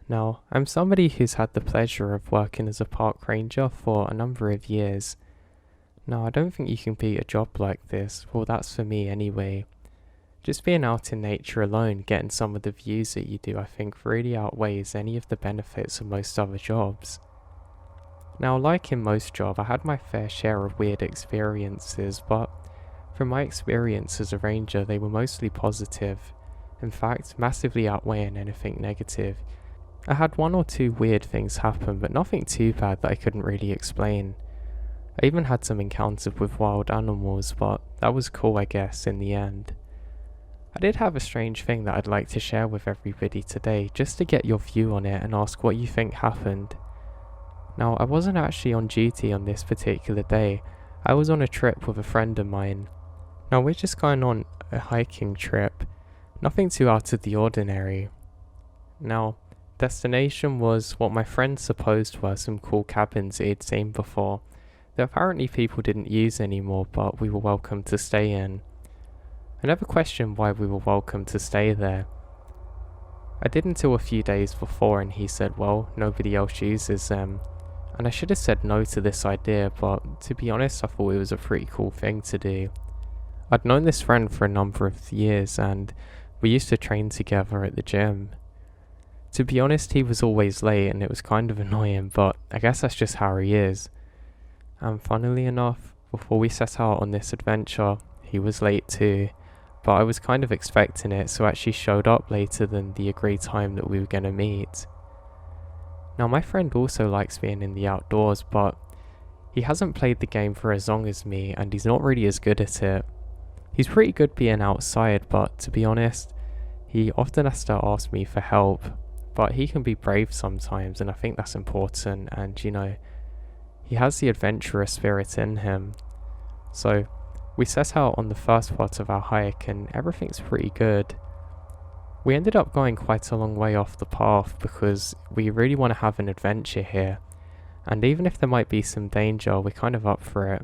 Now, I'm somebody who's had the pleasure of working as a park ranger for a number of years. Now, I don't think you can beat a job like this, well that's for me anyway. Just being out in nature alone, getting some of the views that you do, I think really outweighs any of the benefits of most other jobs. Now, like in most jobs, I had my fair share of weird experiences, but from my experience as a ranger, they were mostly positive. In fact, massively outweighing anything negative. I had one or two weird things happen, but nothing too bad that I couldn't really explain. I even had some encounters with wild animals, but that was cool I guess in the end. I did have a strange thing that I'd like to share with everybody today, just to get your view on it and ask what you think happened. Now, I wasn't actually on duty on this particular day. I was on a trip with a friend of mine. Now, we're just going on a hiking trip. Nothing too out of the ordinary. Now, destination was what my friend supposed were some cool cabins he'd seen before, that apparently people didn't use anymore, but we were welcome to stay in. I never questioned why we were welcome to stay there. I did until a few days before, and he said, well, nobody else uses them. And I should have said no to this idea, but to be honest, I thought it was a pretty cool thing to do. I'd known this friend for a number of years, and we used to train together at the gym. To be honest, he was always late, and it was kind of annoying, but I guess that's just how he is. And funnily enough, before we set out on this adventure, he was late too, but I was kind of expecting it, so actually showed up later than the agreed time that we were going to meet. Now, my friend also likes being in the outdoors, but he hasn't played the game for as long as me, and he's not really as good at it. He's pretty good being outside, but to be honest, he often has to ask me for help, but he can be brave sometimes, and I think that's important, and he has the adventurous spirit in him. So, we set out on the first part of our hike, and everything's pretty good. We ended up going quite a long way off the path because we really want to have an adventure here, and even if there might be some danger, we're kind of up for it.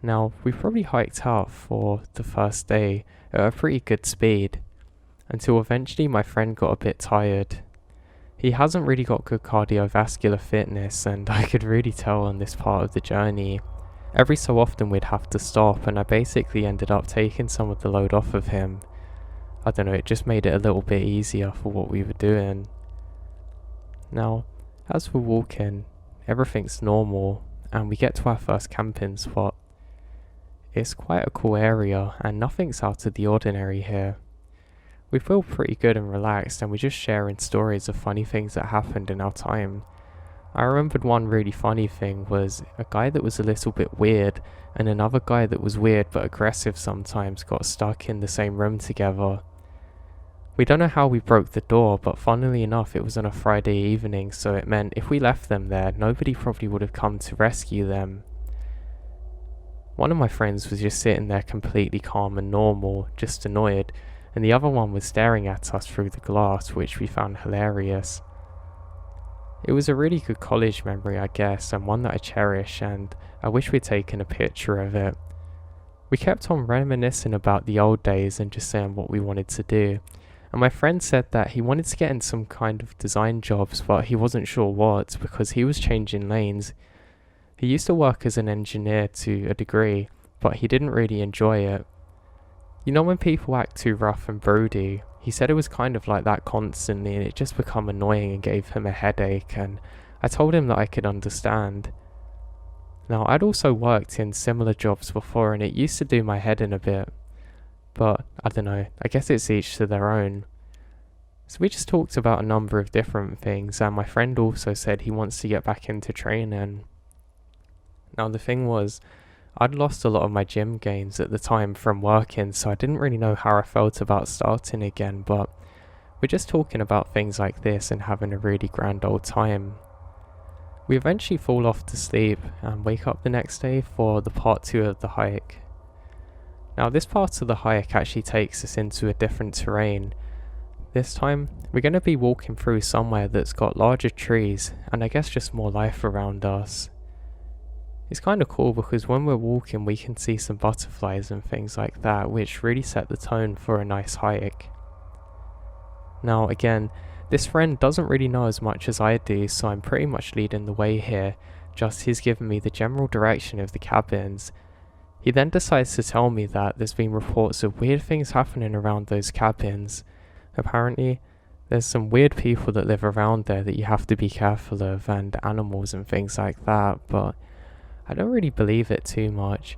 Now, we probably hiked out for the first day at a pretty good speed, until eventually my friend got a bit tired. He hasn't really got good cardiovascular fitness, and I could really tell on this part of the journey. Every so often we'd have to stop, and I basically ended up taking some of the load off of him. I don't know, it just made it a little bit easier for what we were doing. Now, as we're walking, everything's normal, and we get to our first camping spot. It's quite a cool area, and nothing's out of the ordinary here. We feel pretty good and relaxed, and we're just sharing stories of funny things that happened in our time. I remembered one really funny thing was a guy that was a little bit weird, and another guy that was weird but aggressive sometimes got stuck in the same room together. We don't know how we broke the door, but funnily enough it was on a Friday evening, so it meant if we left them there, nobody probably would have come to rescue them. One of my friends was just sitting there completely calm and normal, just annoyed, and the other one was staring at us through the glass, which we found hilarious. It was a really good college memory, I guess, and one that I cherish, and I wish we'd taken a picture of it. We kept on reminiscing about the old days and just saying what we wanted to do, and my friend said that he wanted to get in some kind of design jobs, but he wasn't sure what, because he was changing lanes. He used to work as an engineer to a degree, but he didn't really enjoy it. You know when people act too rough and broody? He said it was kind of like that constantly, and it just became annoying and gave him a headache, and I told him that I could understand. Now, I'd also worked in similar jobs before, and it used to do my head in a bit, but I don't know, I guess it's each to their own. So we just talked about a number of different things, and my friend also said he wants to get back into training. Now, the thing was, I'd lost a lot of my gym gains at the time from working, so I didn't really know how I felt about starting again, but we're just talking about things like this and having a really grand old time. We eventually fall off to sleep and wake up the next day for the part 2 of the hike. Now, this part of the hike actually takes us into a different terrain. This time, we're going to be walking through somewhere that's got larger trees and I guess just more life around us. It's kind of cool because when we're walking we can see some butterflies and things like that, which really set the tone for a nice hike. Now again, This friend doesn't really know as much as I do, so I'm pretty much leading the way here, just he's given me the general direction of the cabins. He then decides to tell me that there's been reports of weird things happening around those cabins. Apparently, there's some weird people that live around there that you have to be careful of, and animals and things like that, but I don't really believe it too much.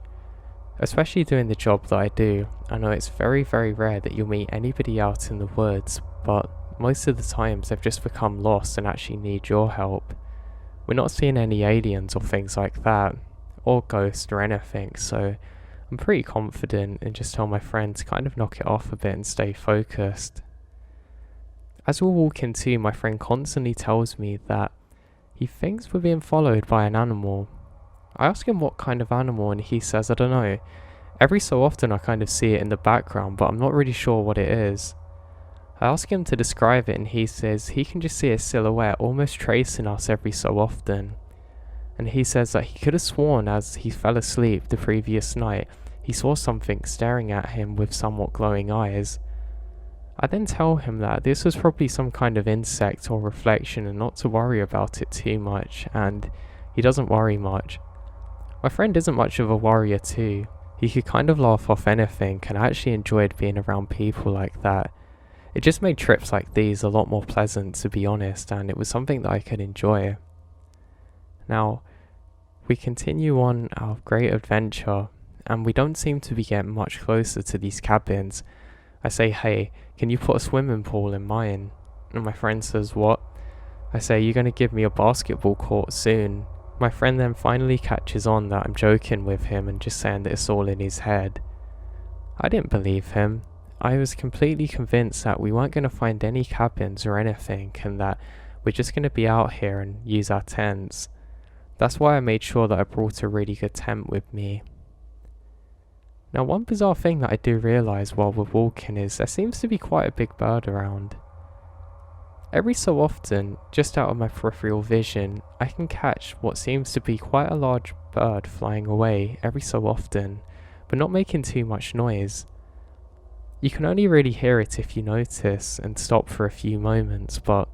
Especially doing the job that I do, I know it's very, very rare that you'll meet anybody out in the woods, but most of the times they've just become lost and actually need your help. We're not seeing any aliens or things like that, or ghosts or anything, so I'm pretty confident and just tell my friend to kind of knock it off a bit and stay focused. As we're walking too, my friend constantly tells me that he thinks we're being followed by an animal. I ask him what kind of animal and he says, I don't know. Every so often I kind of see it in the background, but I'm not really sure what it is. I ask him to describe it and he says he can just see a silhouette almost tracing us every so often. And he says that he could have sworn as he fell asleep the previous night, he saw something staring at him with somewhat glowing eyes. I then tell him that this was probably some kind of insect or reflection and not to worry about it too much, and he doesn't worry much. My friend isn't much of a worrier too. He could kind of laugh off anything and I actually enjoyed being around people like that. It just made trips like these a lot more pleasant, to be honest, and it was something that I could enjoy. Now, we continue on our great adventure, and we don't seem to be getting much closer to these cabins. I say, hey, can you put a swimming pool in mine? And my friend says, what? I say, you're going to give me a basketball court soon. My friend then finally catches on that I'm joking with him and just saying that it's all in his head. I didn't believe him. I was completely convinced that we weren't going to find any cabins or anything and that we're just going to be out here and use our tents. That's why I made sure that I brought a really good tent with me. Now, one bizarre thing that I do realise while we're walking is there seems to be quite a big bird around. Every so often, just out of my peripheral vision, I can catch what seems to be quite a large bird flying away every so often, but not making too much noise. You can only really hear it if you notice and stop for a few moments, but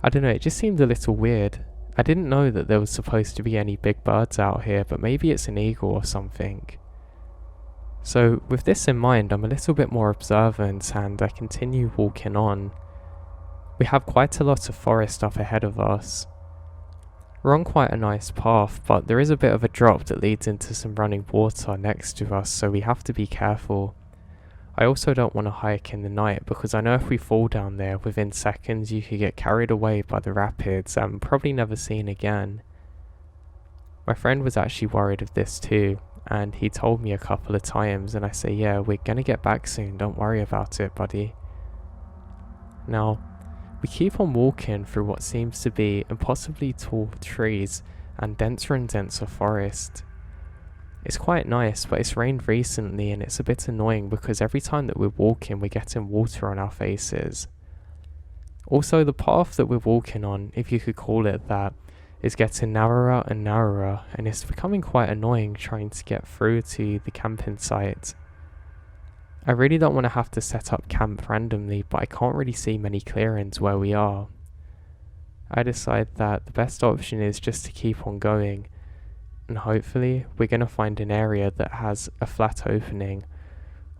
I don't know, it just seemed a little weird. I didn't know that there was supposed to be any big birds out here, but maybe it's an eagle or something. So with this in mind, I'm a little bit more observant and I continue walking on. We have quite a lot of forest up ahead of us. We're on quite a nice path, but there is a bit of a drop that leads into some running water next to us, so we have to be careful. I also don't want to hike in the night because I know if we fall down there within seconds you could get carried away by the rapids and probably never seen again. My friend was actually worried of this too, and he told me a couple of times, and I say, yeah, we're gonna get back soon, don't worry about it, buddy. Now, we keep on walking through what seems to be impossibly tall trees and denser forest. It's quite nice, but it's rained recently and it's a bit annoying because every time that we're walking we're getting water on our faces. Also, the path that we're walking on, if you could call it that, is getting narrower and narrower, and it's becoming quite annoying trying to get through to the camping site. I really don't want to have to set up camp randomly, but I can't really see many clearings where we are. I decide that the best option is just to keep on going, and hopefully we're going to find an area that has a flat opening,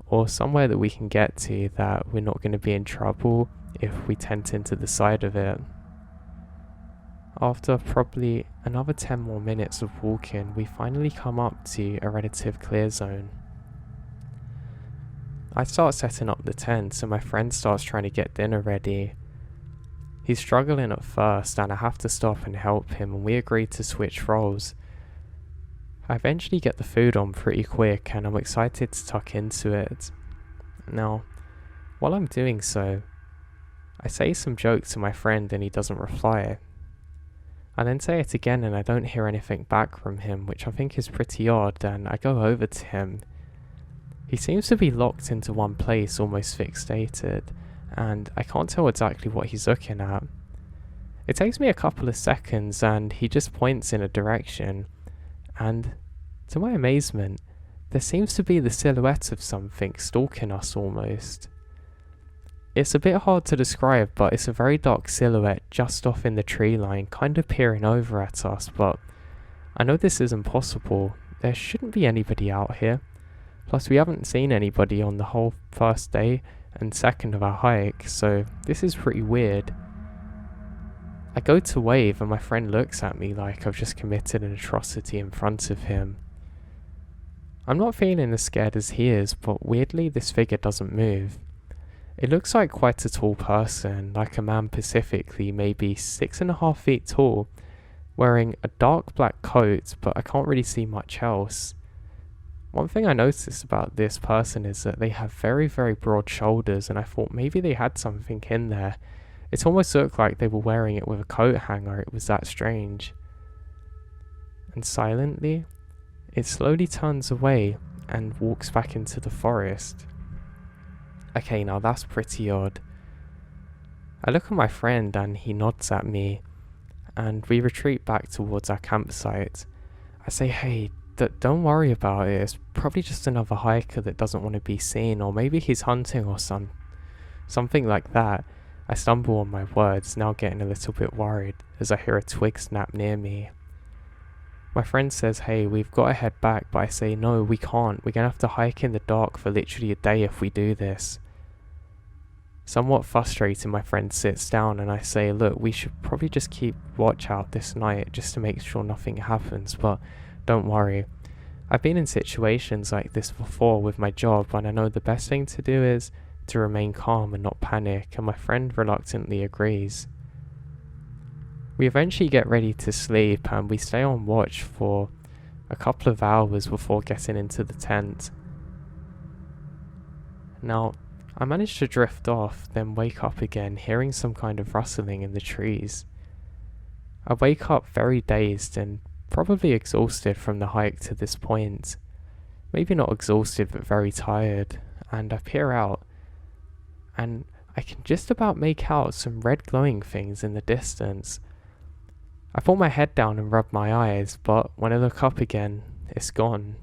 or somewhere that we can get to that we're not going to be in trouble if we tent into the side of it. After probably another 10 more minutes of walking, we finally come up to a relative clear zone. I start setting up the tent and my friend starts trying to get dinner ready. He's struggling at first and I have to stop and help him, and we agree to switch roles. I eventually get the food on pretty quick and I'm excited to tuck into it. Now, while I'm doing so, I say some joke to my friend and he doesn't reply. I then say it again and I don't hear anything back from him, which I think is pretty odd, and I go over to him. He seems to be locked into one place, almost fixated, and I can't tell exactly what he's looking at. It takes me a couple of seconds and he just points in a direction, and to my amazement, there seems to be the silhouette of something stalking us almost. It's a bit hard to describe, but it's a very dark silhouette just off in the tree line, kind of peering over at us, but I know this isn't possible. There shouldn't be anybody out here. Plus, we haven't seen anybody on the whole first day and second of our hike, so this is pretty weird. I go to wave and my friend looks at me like I've just committed an atrocity in front of him. I'm not feeling as scared as he is, but weirdly this figure doesn't move. It looks like quite a tall person, like a man specifically, maybe 6.5 feet tall, wearing a dark black coat, but I can't really see much else. One thing I noticed about this person is that they have very, very broad shoulders, and I thought maybe they had something in there. It almost looked like they were wearing it with a coat hanger. It was that strange. And silently, it slowly turns away and walks back into the forest. Okay, now that's pretty odd. I look at my friend and he nods at me, and we retreat back towards our campsite. I say, hey, don't worry about it. It's probably just another hiker that doesn't want to be seen, or maybe he's hunting or something like that. I stumble on my words, now getting a little bit worried as I hear a twig snap near me. My friend says, hey, we've got to head back, but I say, no, we can't. We're going to have to hike in the dark for literally a day if we do this. Somewhat frustrated, my friend sits down and I say, look, we should probably just keep watch out this night just to make sure nothing happens, but don't worry. I've been in situations like this before with my job, and I know the best thing to do is to remain calm and not panic, and my friend reluctantly agrees. We eventually get ready to sleep and we stay on watch for a couple of hours before getting into the tent. Now, I manage to drift off, then wake up again, hearing some kind of rustling in the trees. I wake up very dazed and probably exhausted from the hike to this point. Maybe not exhausted, but very tired, and I peer out, and I can just about make out some red glowing things in the distance. I pull my head down and rub my eyes, but when I look up again, it's gone.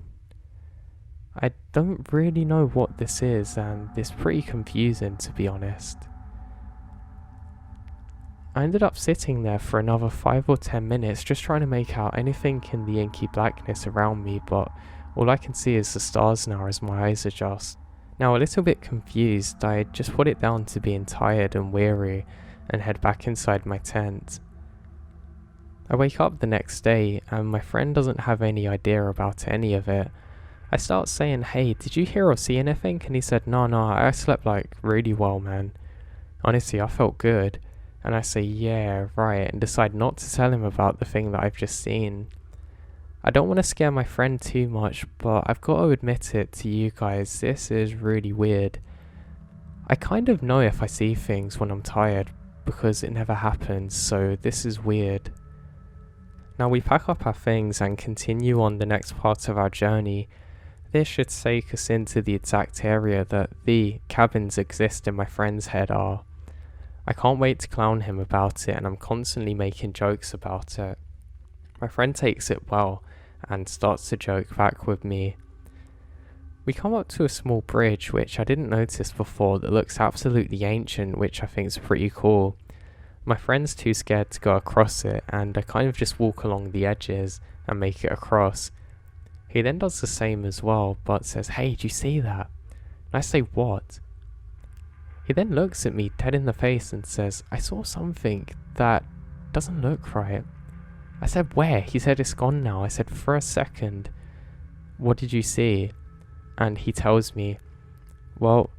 I don't really know what this is, and it's pretty confusing, to be honest. I ended up sitting there for another 5 or 10 minutes just trying to make out anything in the inky blackness around me, but all I can see is the stars now as my eyes adjust. Now, a little bit confused, I just put it down to being tired and weary and head back inside my tent. I wake up the next day and my friend doesn't have any idea about any of it. I start saying, hey, did you hear or see anything? And he said, no, I slept like really well, man. Honestly, I felt good. And I say, yeah, right, and decide not to tell him about the thing that I've just seen. I don't want to scare my friend too much, but I've got to admit it to you guys, this is really weird. I kind of know if I see things when I'm tired, because it never happens, so this is weird. Now we pack up our things and continue on the next part of our journey. This should take us into the exact area that the cabins exist in my friend's head are. I can't wait to clown him about it, and I'm constantly making jokes about it. My friend takes it well and starts to joke back with me. We come up to a small bridge which I didn't notice before that looks absolutely ancient, which I think is pretty cool. My friend's too scared to go across it, and I kind of just walk along the edges and make it across. He then does the same as well, but says, hey, do you see that? And I say, what? He then looks at me dead in the face and says, I saw something that doesn't look right. I said, where? He said, it's gone now. I said, for a second, what did you see? And he tells me, well,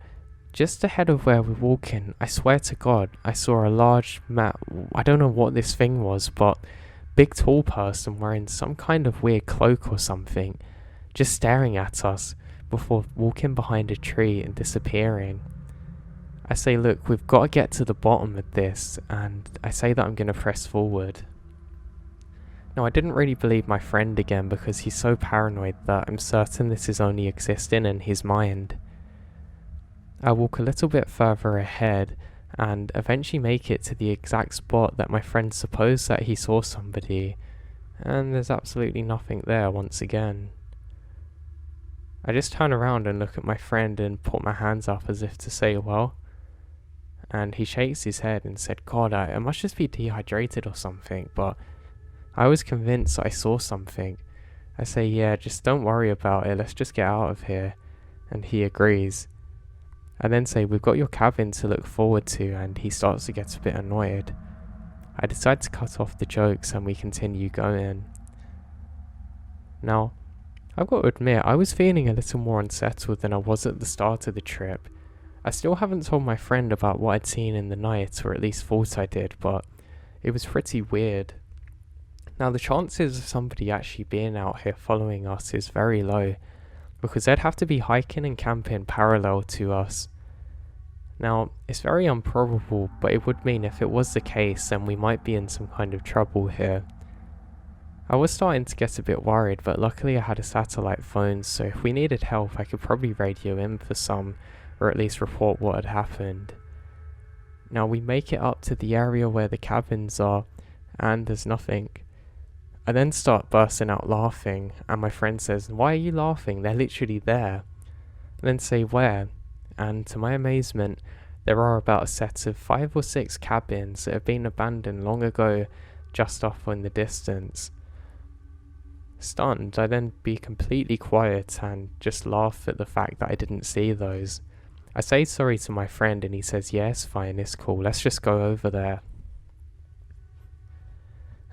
just ahead of where we're walking, I swear to God, I saw a large I don't know what this thing was, but big tall person wearing some kind of weird cloak or something, just staring at us before walking behind a tree and disappearing. I say, look, we've got to get to the bottom of this, and I say that I'm going to press forward. Now, I didn't really believe my friend again because he's so paranoid that I'm certain this is only existing in his mind. I walk a little bit further ahead and eventually make it to the exact spot that my friend supposed that he saw somebody, and there's absolutely nothing there once again. I just turn around and look at my friend and put my hands up as if to say, well, and he shakes his head and said, God, I must just be dehydrated or something, but I was convinced I saw something. I say, yeah, just don't worry about it, let's just get out of here. And he agrees. I then say, we've got your cabin to look forward to, and he starts to get a bit annoyed. I decide to cut off the jokes and we continue going. Now, I've got to admit, I was feeling a little more unsettled than I was at the start of the trip. I still haven't told my friend about what I'd seen in the night, or at least thought I did, but it was pretty weird. Now, the chances of somebody actually being out here following us is very low, because they'd have to be hiking and camping parallel to us. Now, it's very improbable, but it would mean if it was the case, then we might be in some kind of trouble here. I was starting to get a bit worried, but luckily I had a satellite phone, so if we needed help I could probably radio in for some, or at least report what had happened. Now we make it up to the area where the cabins are, and there's nothing. I then start bursting out laughing, and my friend says, "Why are you laughing? They're literally there." I then say, "Where?" And to my amazement, there are about a set of 5 or 6 cabins that have been abandoned long ago, just off in the distance. Stunned, I then be completely quiet and just laugh at the fact that I didn't see those. I say sorry to my friend and he says, "Yeah, it's fine, it's cool, let's just go over there."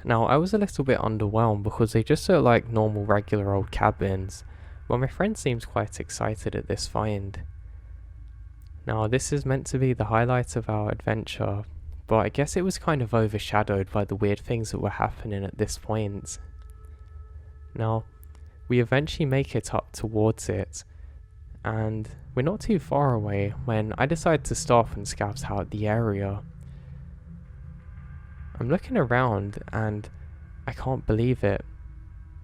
Now, I was a little bit underwhelmed because they just look like normal regular old cabins, but my friend seems quite excited at this find. Now, this is meant to be the highlight of our adventure, but I guess it was kind of overshadowed by the weird things that were happening at this point. Now, we eventually make it up towards it, and we're not too far away when I decide to stop and scout out the area. I'm looking around and I can't believe it.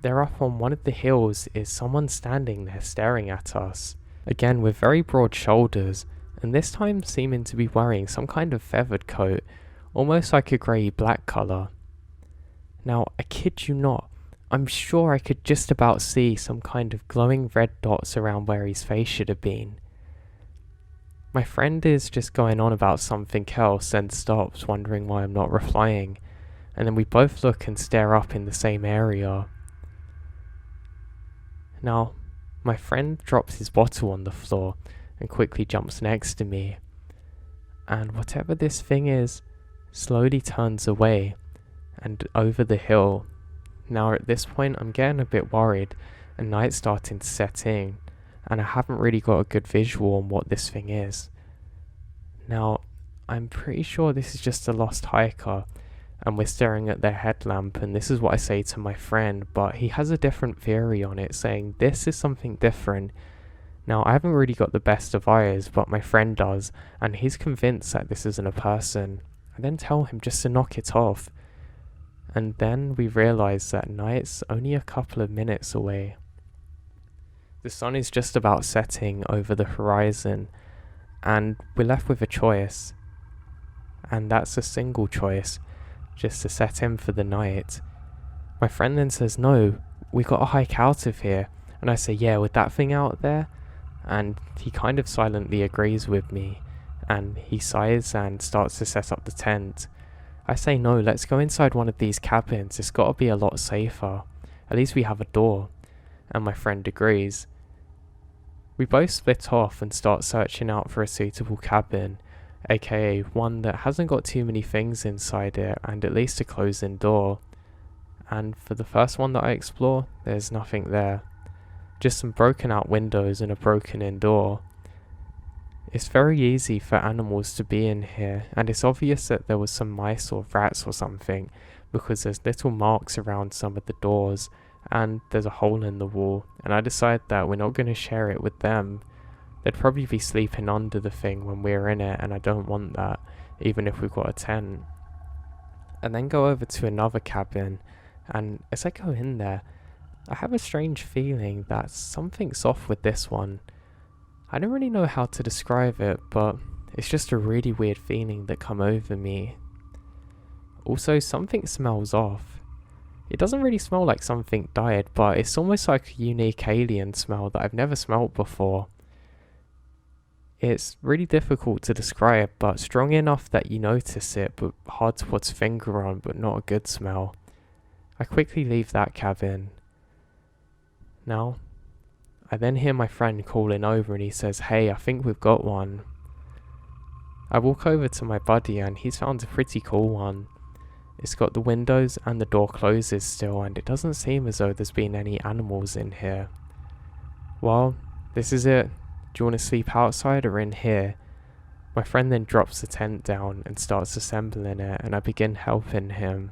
There up on one of the hills is someone standing there staring at us, again with very broad shoulders, and this time seeming to be wearing some kind of feathered coat, almost like a grey-black colour. Now, I kid you not, I'm sure I could just about see some kind of glowing red dots around where his face should have been. My friend is just going on about something else and stops, wondering why I'm not replying, and then we both look and stare up in the same area. Now, my friend drops his bottle on the floor and quickly jumps next to me, and whatever this thing is slowly turns away and over the hill. Now at this point I'm getting a bit worried and night's starting to set in, and I haven't really got a good visual on what this thing is. Now, I'm pretty sure this is just a lost hiker, and we're staring at their headlamp, and this is what I say to my friend, but he has a different theory on it, saying this is something different. Now, I haven't really got the best of eyes, but my friend does, and he's convinced that this isn't a person. I then tell him just to knock it off, and then we realise that night's only a couple of minutes away. The sun is just about setting over the horizon, and we're left with a choice, and that's a single choice, just to set in for the night. My friend then says, "No, we gotta hike out of here," and I say, "Yeah, with that thing out there?" And he kind of silently agrees with me, and he sighs and starts to set up the tent. I say, "No, let's go inside one of these cabins, it's gotta be a lot safer, at least we have a door," and my friend agrees. We both split off and start searching out for a suitable cabin, aka one that hasn't got too many things inside it and at least a closed-in door. And for the first one that I explore, there's nothing there. Just some broken out windows and a broken-in door. It's very easy for animals to be in here, and it's obvious that there was some mice or rats or something, because there's little marks around some of the doors, and there's a hole in the wall, and I decide that we're not going to share it with them. They'd probably be sleeping under the thing when we're in it, and I don't want that, even if we've got a tent. And then go over to another cabin, and as I go in there, I have a strange feeling that something's off with this one. I don't really know how to describe it, but it's just a really weird feeling that come over me. Also, something smells off. It doesn't really smell like something died, but it's almost like a unique alien smell that I've never smelled before. It's really difficult to describe, but strong enough that you notice it, but hard to put a finger on, but not a good smell. I quickly leave that cabin. Now, I then hear my friend calling over and he says, "Hey, I think we've got one." I walk over to my buddy and he's found a pretty cool one. It's got the windows and the door closes still, and it doesn't seem as though there's been any animals in here. "Well, this is it. Do you want to sleep outside or in here?" My friend then drops the tent down and starts assembling it, and I begin helping him.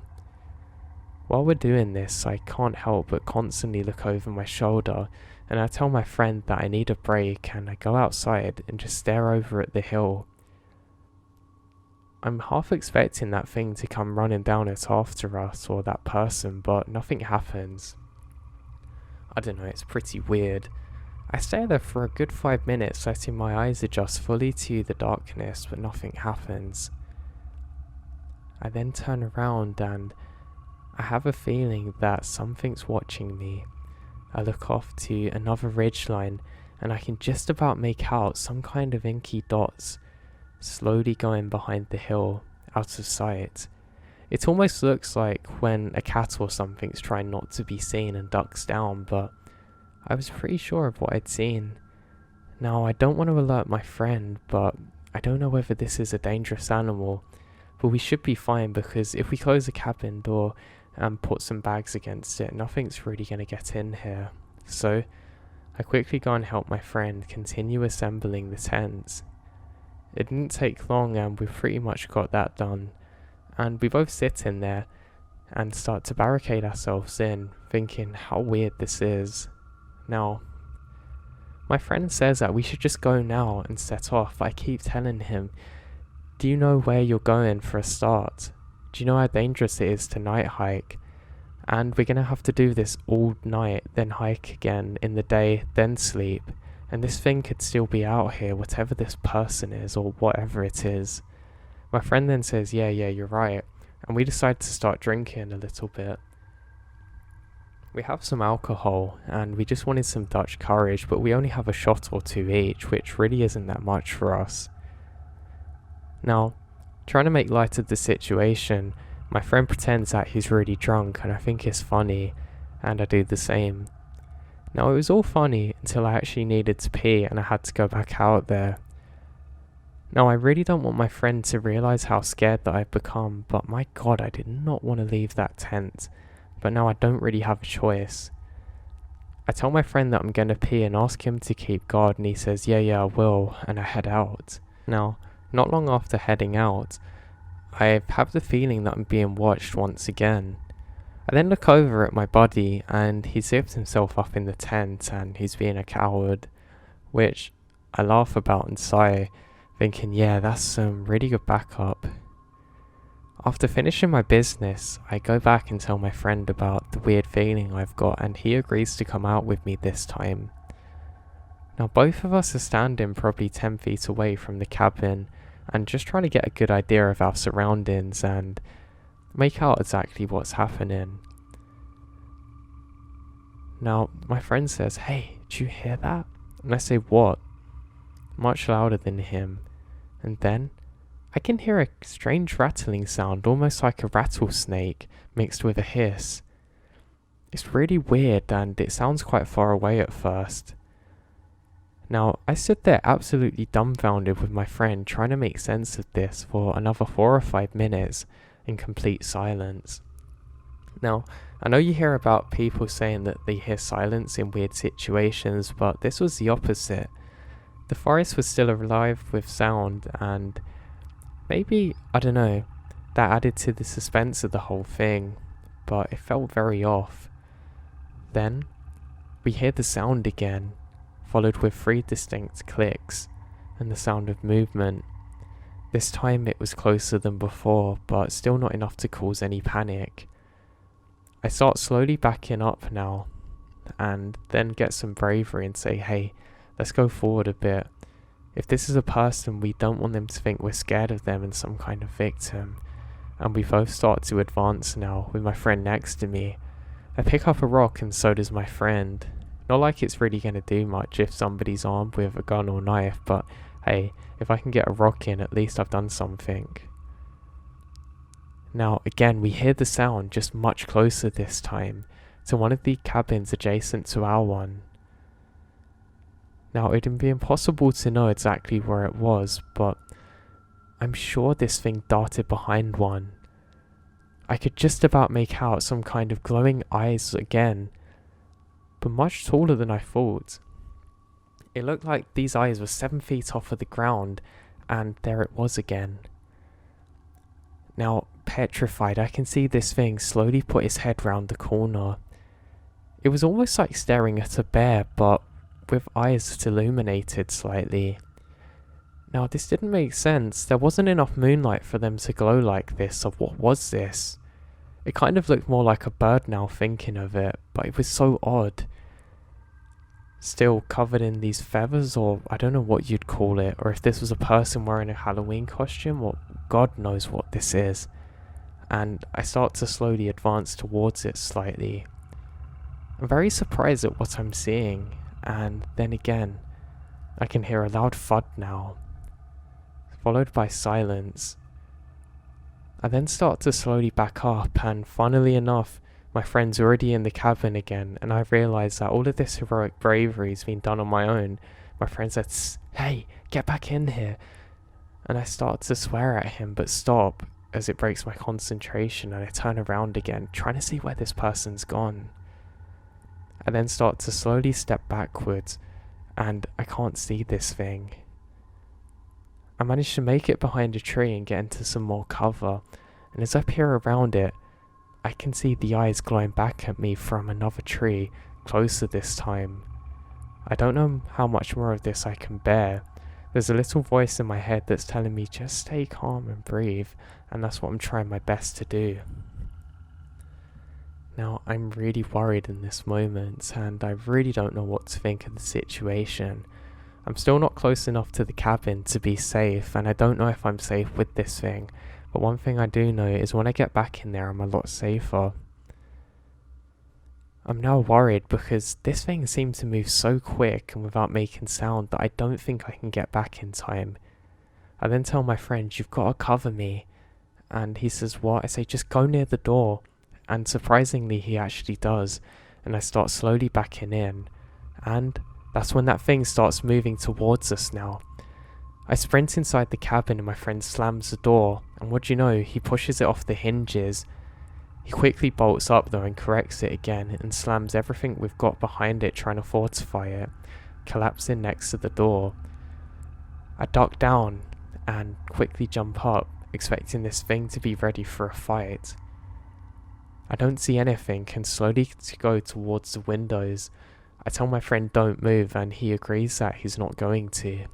While we're doing this, I can't help but constantly look over my shoulder, and I tell my friend that I need a break, and I go outside and just stare over at the hill. I'm half expecting that thing to come running down it after us, or that person, but nothing happens. I don't know, it's pretty weird. I stay there for a good 5 minutes, letting my eyes adjust fully to the darkness, but nothing happens. I then turn around and I have a feeling that something's watching me. I look off to another ridgeline and I can just about make out some kind of inky dots slowly going behind the hill, out of sight. It almost looks like when a cat or something's trying not to be seen and ducks down, but I was pretty sure of what I'd seen. Now, I don't want to alert my friend, but I don't know whether this is a dangerous animal, but we should be fine because if we close the cabin door and put some bags against it, nothing's really going to get in here. So, I quickly go and help my friend continue assembling the tents. It didn't take long and we pretty much got that done, and we both sit in there and start to barricade ourselves in, thinking how weird this is. Now, my friend says that we should just go now and set off. I keep telling him, "Do you know where you're going for a start? Do you know how dangerous it is to night hike? And we're gonna have to do this all night, then hike again in the day, then sleep. And this thing could still be out here, whatever this person is or whatever it is." My friend then says, yeah, you're right. And we decide to start drinking a little bit. We have some alcohol and we just wanted some Dutch courage, but we only have a shot or two each, which really isn't that much for us. Now, trying to make light of the situation, my friend pretends that he's really drunk and I think it's funny, and I do the same. Now, it was all funny until I actually needed to pee and I had to go back out there. Now, I really don't want my friend to realise how scared that I've become, but my god, I did not want to leave that tent. But now I don't really have a choice. I tell my friend that I'm going to pee and ask him to keep guard, and he says, yeah, I will, and I head out. Now, not long after heading out, I have the feeling that I'm being watched once again. I then look over at my buddy and he zipped himself up in the tent and he's being a coward, which I laugh about and sigh, thinking, yeah, that's some really good backup. After finishing my business, I go back and tell my friend about the weird feeling I've got, and he agrees to come out with me this time. Now, both of us are standing probably 10 feet away from the cabin and just trying to get a good idea of our surroundings and make out exactly what's happening. Now, my friend says, "Hey, do you hear that?" And I say, "What?" Much louder than him. And then I can hear a strange rattling sound, almost like a rattlesnake mixed with a hiss. It's really weird and it sounds quite far away at first. Now, I stood there absolutely dumbfounded with my friend, trying to make sense of this for another 4 or 5 minutes in complete silence. Now, I know you hear about people saying that they hear silence in weird situations, but this was the opposite. The forest was still alive with sound, and maybe, I don't know, that added to the suspense of the whole thing, but it felt very off. Then, we hear the sound again, followed with 3 distinct clicks, and the sound of movement. This time it was closer than before, but still not enough to cause any panic. I start slowly backing up now, and then get some bravery and say, hey, let's go forward a bit. If this is a person, we don't want them to think we're scared of them and some kind of victim. And we both start to advance now, with my friend next to me. I pick up a rock and so does my friend. Not like it's really going to do much if somebody's armed with a gun or knife, but hey, if I can get a rock in, at least I've done something. Now, again, we hear the sound just much closer this time, to one of the cabins adjacent to our one. Now, it'd be impossible to know exactly where it was, but I'm sure this thing darted behind one. I could just about make out some kind of glowing eyes again, but much taller than I thought. It looked like these eyes were 7 feet off of the ground, and there it was again. Now, petrified, I can see this thing slowly put its head round the corner. It was almost like staring at a bear, but with eyes that illuminated slightly. Now, this didn't make sense. There wasn't enough moonlight for them to glow like this, so what was this? It kind of looked more like a bird now thinking of it, but it was so odd. Still covered in these feathers, or I don't know what you'd call it, or if this was a person wearing a Halloween costume, or God knows what this is. And I start to slowly advance towards it slightly. I'm very surprised at what I'm seeing, and then again, I can hear a loud thud now, followed by silence. I then start to slowly back up, and funnily enough, my friend's already in the cabin again, and I realise that all of this heroic bravery has been done on my own. My friend says, "Hey, get back in here." And I start to swear at him, but stop, as it breaks my concentration, and I turn around again, trying to see where this person's gone. I then start to slowly step backwards, and I can't see this thing. I manage to make it behind a tree and get into some more cover, and as I peer around it, I can see the eyes glowing back at me from another tree, closer this time. I don't know how much more of this I can bear. There's a little voice in my head that's telling me just stay calm and breathe, and that's what I'm trying my best to do. Now, I'm really worried in this moment, and I really don't know what to think of the situation. I'm still not close enough to the cabin to be safe, and I don't know if I'm safe with this thing, but one thing I do know is when I get back in there, I'm a lot safer. I'm now worried because this thing seems to move so quick and without making sound that I don't think I can get back in time. I then tell my friend, "You've got to cover me," and he says, "What?" I say, "Just go near the door," and surprisingly he actually does, and I start slowly backing in, and that's when that thing starts moving towards us now. I sprint inside the cabin and my friend slams the door, and what do you know, he pushes it off the hinges. He quickly bolts up though and corrects it again and slams everything we've got behind it trying to fortify it, collapsing next to the door. I duck down and quickly jump up, expecting this thing to be ready for a fight. I don't see anything and slowly go towards the windows. I tell my friend don't move and he agrees that he's not going to.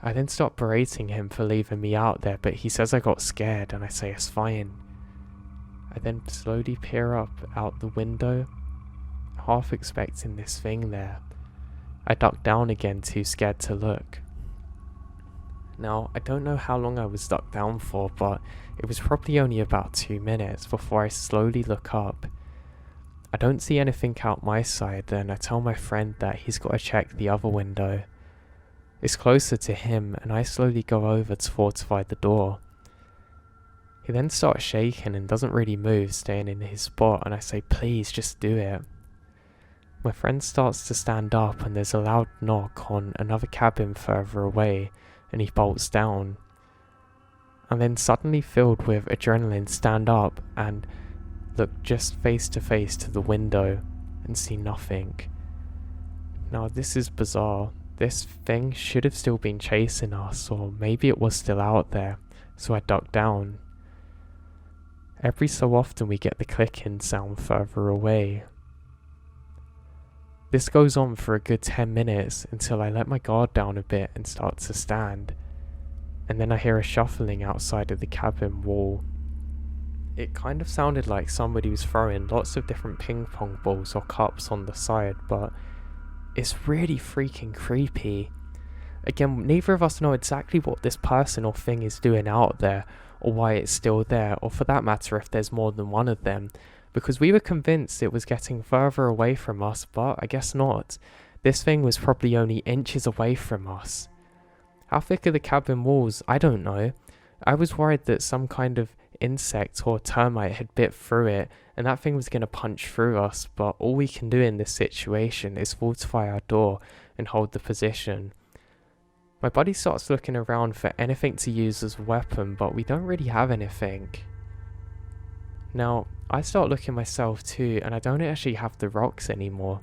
I then start berating him for leaving me out there, but he says I got scared and I say it's fine. I then slowly peer up out the window, half expecting this thing there. I duck down again, too scared to look. Now, I don't know how long I was ducked down for, but it was probably only about 2 minutes before I slowly look up. I don't see anything out my side, then I tell my friend that he's got to check the other window. It's closer to him, and I slowly go over to fortify the door. He then starts shaking and doesn't really move, staying in his spot, and I say, "Please, just do it." My friend starts to stand up and there's a loud knock on another cabin further away, and he bolts down. And then suddenly filled with adrenaline, stand up and look just face to face to the window and see nothing. Now this is bizarre. This thing should have still been chasing us, or maybe it was still out there, so I ducked down. Every so often we get the clicking sound further away. This goes on for a good 10 minutes until I let my guard down a bit and start to stand, and then I hear a shuffling outside of the cabin wall. It kind of sounded like somebody was throwing lots of different ping pong balls or cups on the side, but it's really freaking creepy. Again, neither of us know exactly what this person or thing is doing out there, or why it's still there, or for that matter if there's more than one of them, because we were convinced it was getting further away from us, but I guess not. This thing was probably only inches away from us. How thick are the cabin walls? I don't know. I was worried that some kind of insect or termite had bit through it and that thing was going to punch through us, but all we can do in this situation is fortify our door and hold the position. My buddy starts looking around for anything to use as a weapon, but we don't really have anything. Now, I start looking myself too, and I don't actually have the rocks anymore.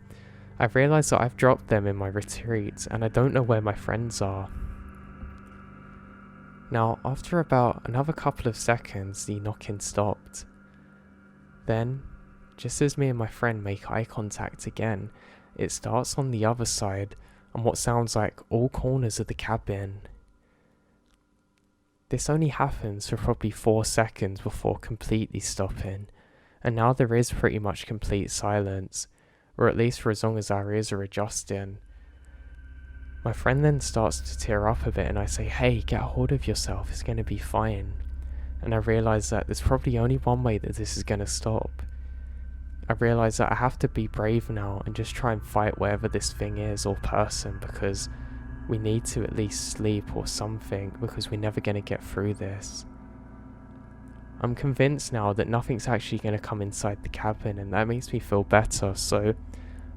I've realised that I've dropped them in my retreat, and I don't know where my friends are. Now, after about another couple of seconds, the knocking stopped. Then, just as me and my friend make eye contact again, it starts on the other side, on what sounds like all corners of the cabin. This only happens for probably 4 seconds before completely stopping, and now there is pretty much complete silence, or at least for as long as our ears are adjusting. My friend then starts to tear up a bit and I say, "Hey, get a hold of yourself, it's going to be fine." And I realise that there's probably only one way that this is going to stop. I realise that I have to be brave now and just try and fight whatever this thing is or person, because we need to at least sleep or something, because we're never going to get through this. I'm convinced now that nothing's actually going to come inside the cabin, and that makes me feel better, so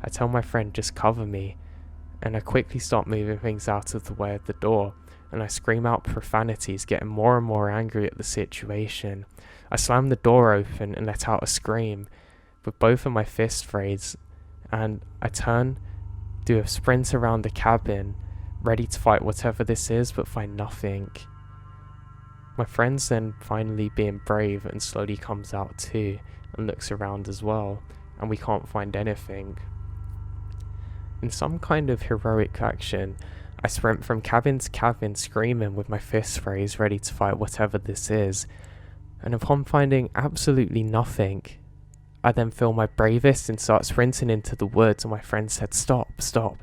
I tell my friend, "Just cover me," and I quickly start moving things out of the way of the door, and I scream out profanities, getting more and more angry at the situation. I slam the door open and let out a scream with both of my fists raised, and I turn, do a sprint around the cabin, ready to fight whatever this is, but find nothing. My friend's then finally being brave and slowly comes out too and looks around as well, and we can't find anything. In some kind of heroic action, I sprint from cabin to cabin screaming with my fists raised, ready to fight whatever this is, and upon finding absolutely nothing, I then feel my bravest and start sprinting into the woods, and my friend said, "Stop, stop."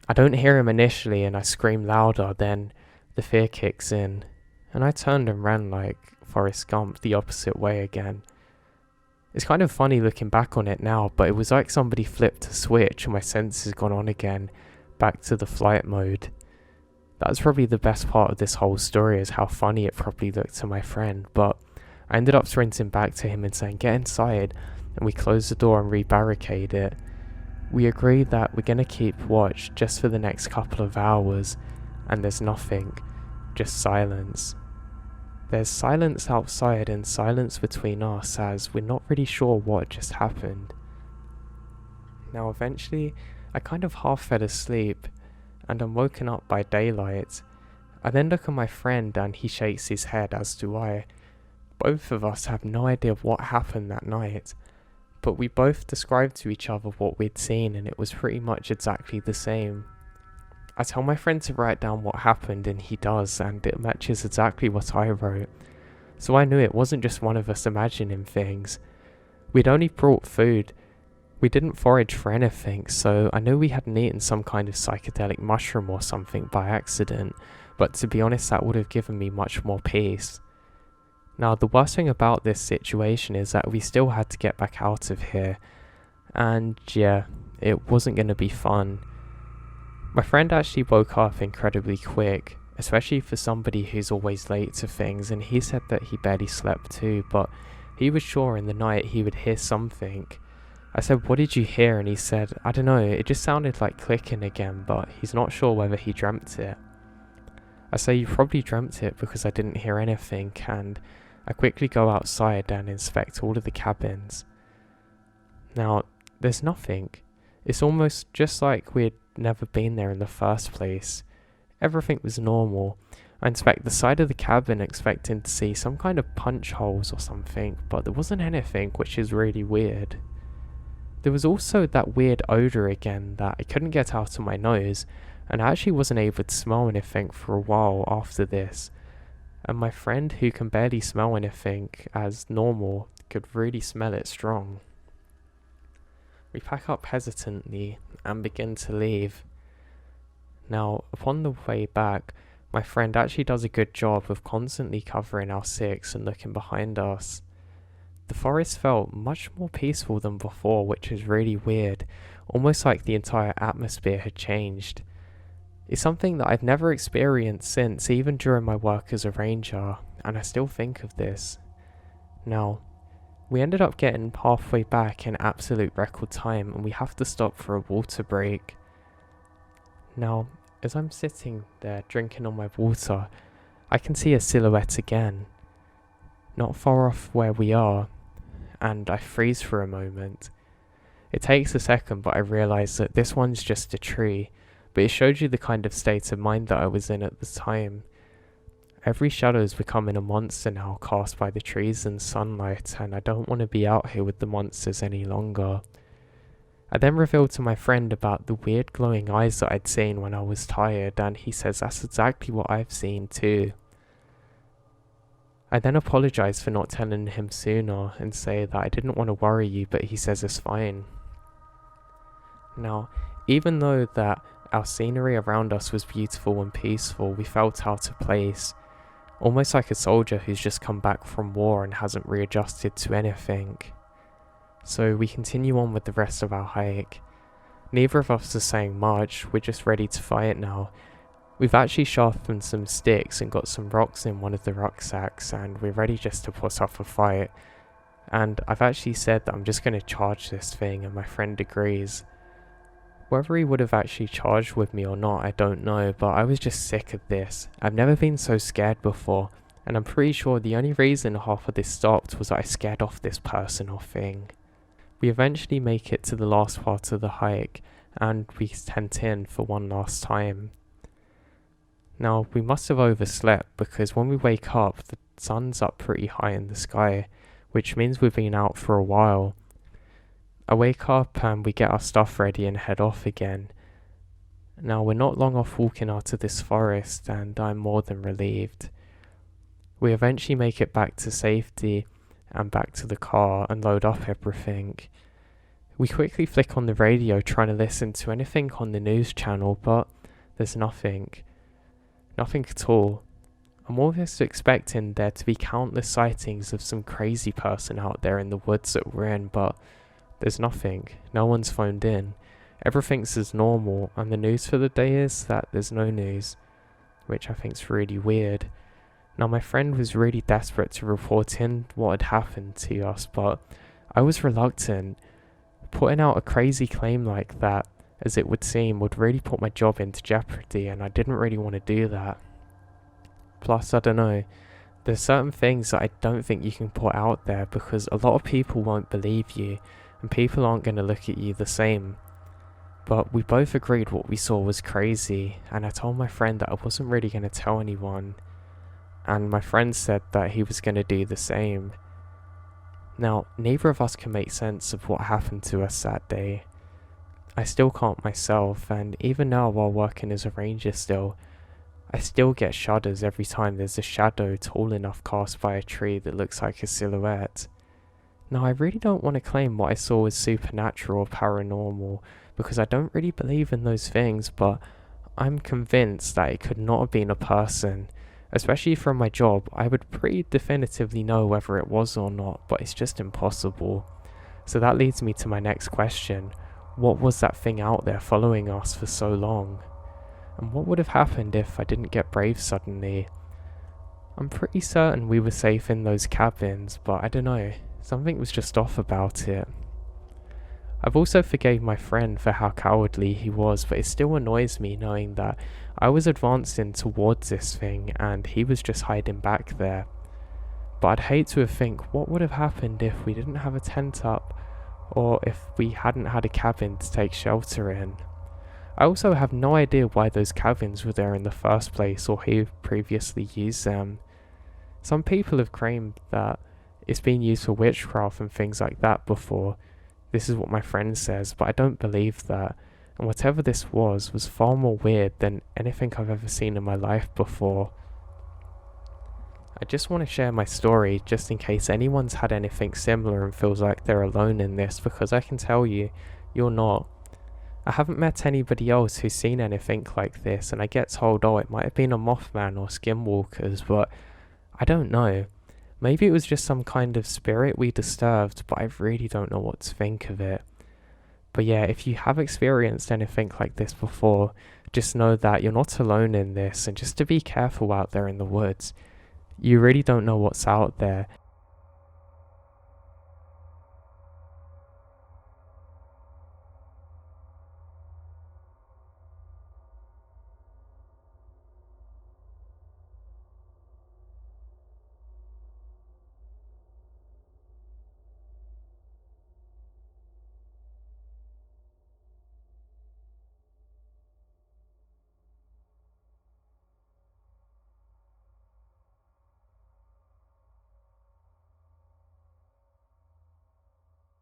I don't hear him initially and I scream louder, then the fear kicks in, and I turned and ran like Forrest Gump the opposite way again. It's kind of funny looking back on it now, but it was like somebody flipped a switch and my senses gone on again, back to the flight mode. That's probably the best part of this whole story, is how funny it probably looked to my friend, but I ended up sprinting back to him and saying, "Get inside," and we closed the door and re-barricade it. We agreed that we're going to keep watch just for the next couple of hours, and there's nothing, just silence. There's silence outside and silence between us, as we're not really sure what just happened. Now eventually, I kind of half fell asleep, and I'm woken up by daylight. I then look at my friend and he shakes his head, as do I. Both of us have no idea what happened that night, but we both described to each other what we'd seen, and it was pretty much exactly the same. I tell my friend to write down what happened, and he does, and it matches exactly what I wrote. So I knew it wasn't just one of us imagining things. We'd only brought food. We didn't forage for anything, so I knew we hadn't eaten some kind of psychedelic mushroom or something by accident, but to be honest, that would have given me much more peace. Now, the worst thing about this situation is that we still had to get back out of here, and yeah, it wasn't going to be fun. My friend actually woke up incredibly quick, especially for somebody who's always late to things, and he said that he barely slept too, but he was sure in the night he would hear something. I said, "What did you hear?" And he said, "I don't know, it just sounded like clicking again, but he's not sure whether he dreamt it." I say, "You probably dreamt it because I didn't hear anything," and I quickly go outside and inspect all of the cabins. Now, there's nothing. It's almost just like we'd never been there in the first place. Everything was normal. I inspect the side of the cabin expecting to see some kind of punch holes or something, but there wasn't anything, which is really weird. There was also that weird odour again that I couldn't get out of my nose, and I actually wasn't able to smell anything for a while after this. And my friend, who can barely smell anything as normal, could really smell it strong. We pack up hesitantly and begin to leave. Now, upon the way back, my friend actually does a good job of constantly covering our six and looking behind us. The forest felt much more peaceful than before, which is really weird, almost like the entire atmosphere had changed. It's something that I've never experienced since, even during my work as a ranger, and I still think of this. Now, we ended up getting halfway back in absolute record time, and we have to stop for a water break. Now, as I'm sitting there drinking all my water, I can see a silhouette again, not far off where we are, and I freeze for a moment. It takes a second, but I realise that this one's just a tree, but it shows you the kind of state of mind that I was in at the time. Every shadow is becoming a monster now, cast by the trees and sunlight, and I don't want to be out here with the monsters any longer. I then revealed to my friend about the weird glowing eyes that I'd seen when I was tired, and he says that's exactly what I've seen too. I then apologised for not telling him sooner and say that I didn't want to worry you, but he says it's fine. Now, even though that our scenery around us was beautiful and peaceful, we felt out of place, almost like a soldier who's just come back from war and hasn't readjusted to anything. So we continue on with the rest of our hike. Neither of us is saying much, we're just ready to fight now. We've actually sharpened some sticks and got some rocks in one of the rucksacks, and we're ready just to put off a fight. And I've actually said that I'm just going to charge this thing, and my friend agrees. Whether he would have actually charged with me or not, I don't know, but I was just sick of this. I've never been so scared before, and I'm pretty sure the only reason half of this stopped was that I scared off this person or thing. We eventually make it to the last part of the hike, and we tent in for one last time. Now, we must have overslept because when we wake up, the sun's up pretty high in the sky, which means we've been out for a while. I wake up and we get our stuff ready and head off again. Now, we're not long off walking out of this forest, and I'm more than relieved. We eventually make it back to safety and back to the car and load up everything. We quickly flick on the radio trying to listen to anything on the news channel, but there's nothing. Nothing at all. I'm almost expecting there to be countless sightings of some crazy person out there in the woods that we're in, but there's nothing. No one's phoned in. Everything's as normal, and the news for the day is that there's no news, which I think's really weird. Now, my friend was really desperate to report in what had happened to us, but I was reluctant. Putting out a crazy claim like that, as it would seem, would really put my job into jeopardy, and I didn't really want to do that. Plus, I don't know, there's certain things that I don't think you can put out there because a lot of people won't believe you, and people aren't going to look at you the same. But we both agreed what we saw was crazy, and I told my friend that I wasn't really going to tell anyone. And my friend said that he was going to do the same. Now, neither of us can make sense of what happened to us that day. I still can't myself, and even now while working as a ranger still, I still get shudders every time there's a shadow tall enough cast by a tree that looks like a silhouette. Now, I really don't want to claim what I saw was supernatural or paranormal, because I don't really believe in those things, but I'm convinced that it could not have been a person. Especially from my job, I would pretty definitively know whether it was or not, but it's just impossible. So that leads me to my next question. What was that thing out there following us for so long? And what would have happened if I didn't get brave suddenly? I'm pretty certain we were safe in those cabins, but I don't know, something was just off about it. I've also forgave my friend for how cowardly he was, but it still annoys me knowing that I was advancing towards this thing and he was just hiding back there. But I'd hate to think what would have happened if we didn't have a tent up, or if we hadn't had a cabin to take shelter in. I also have no idea why those cabins were there in the first place or who previously used them. Some people have claimed that it's been used for witchcraft and things like that before. This is what my friend says, but I don't believe that, and whatever this was far more weird than anything I've ever seen in my life before. I just want to share my story just in case anyone's had anything similar and feels like they're alone in this, because I can tell you, you're not. I haven't met anybody else who's seen anything like this, and I get told, oh, it might have been a Mothman or skinwalkers, but I don't know. Maybe it was just some kind of spirit we disturbed, but I really don't know what to think of it. But yeah, if you have experienced anything like this before, just know that you're not alone in this, and just to be careful out there in the woods. You really don't know what's out there.